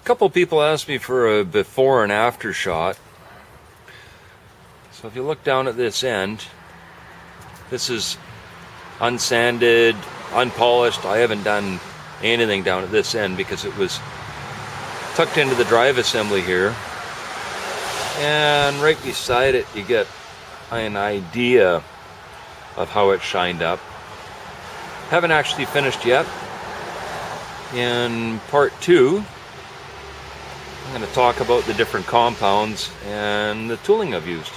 couple people asked me for a before and after shot. So if you look down at this end, this is unsanded, unpolished. I haven't done anything down at this end because it was tucked into the drive assembly here. And right beside it you get an idea of how it shined up. Haven't actually finished yet. In part 2, I'm going to talk about the different compounds and the tooling I've used.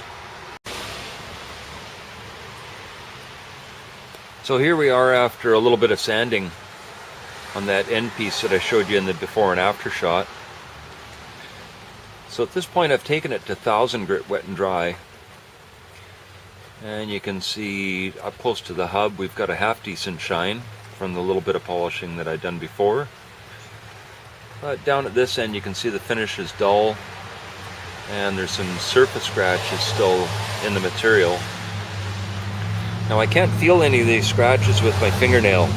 So here we are after a little bit of sanding on that end piece that I showed you in the before and after shot. So at this point I've taken it to 1000 grit wet and dry. And you can see up close to the hub we've got a half decent shine from the little bit of polishing that I'd done before. But down at this end you can see the finish is dull and there's some surface scratches still in the material. Now I can't feel any of these scratches with my fingernail.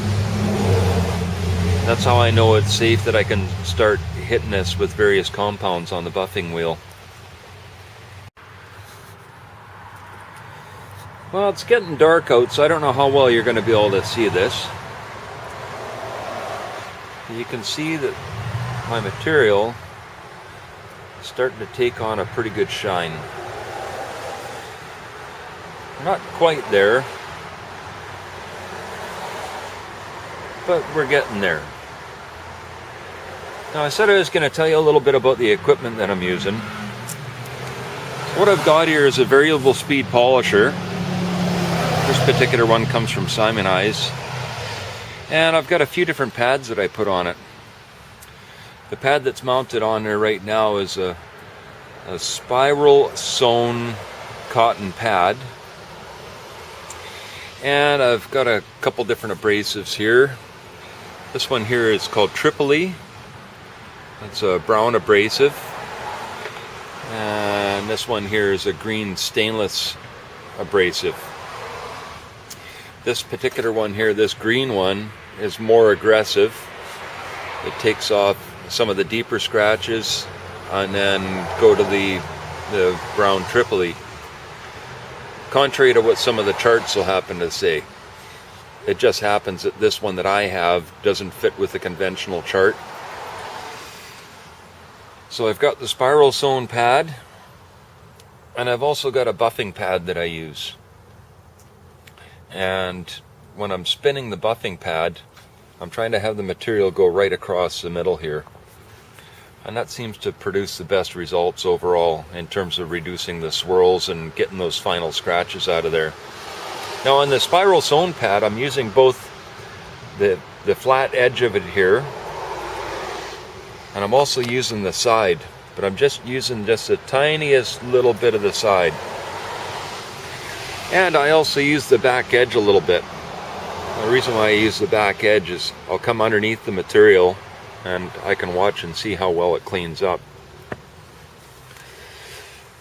That's how I know it's safe that I can start hitting this with various compounds on the buffing wheel. Well, it's getting dark out, so I don't know how well you're going to be able to see this. You can see that my material is starting to take on a pretty good shine. Not quite there, but we're getting there. Now I said I was going to tell you a little bit about the equipment that I'm using. What I've got here is a variable speed polisher. This particular one comes from Simoniz. And I've got a few different pads that I put on it. The pad that's mounted on there right now is a spiral sewn cotton pad. And I've got a couple different abrasives here. This one here is called Tripoli. It's a brown abrasive. And this one here is a green stainless abrasive. This particular one here, this green one, is more aggressive. It takes off some of the deeper scratches and then go to the brown Tripoli. Contrary to what some of the charts will happen to say, it just happens that this one that I have doesn't fit with the conventional chart. So I've got the spiral sewn pad, and I've also got a buffing pad that I use. And when I'm spinning the buffing pad, I'm trying to have the material go right across the middle here. And that seems to produce the best results overall in terms of reducing the swirls and getting those final scratches out of there. Now on the spiral sewn pad, I'm using both the flat edge of it here, and I'm also using the side, but I'm just using just the tiniest little bit of the side. And I also use the back edge a little bit. The reason why I use the back edge is I'll come underneath the material and I can watch and see how well it cleans up.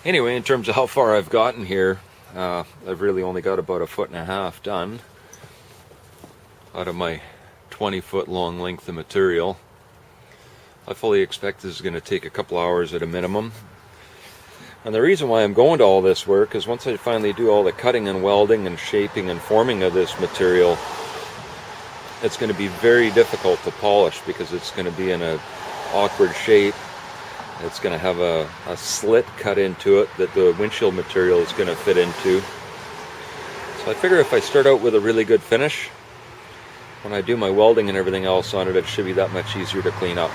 Anyway, in terms of how far I've gotten here, I've really only got about 1.5 feet done out of my 20-foot long length of material. I fully expect this is going to take a couple hours at a minimum. And the reason why I'm going to all this work is once I finally do all the cutting and welding and shaping and forming of this material, it's going to be very difficult to polish because it's going to be in an awkward shape. It's going to have a slit cut into it that the windshield material is going to fit into. So I figure if I start out with a really good finish, when I do my welding and everything else on it, it should be that much easier to clean up.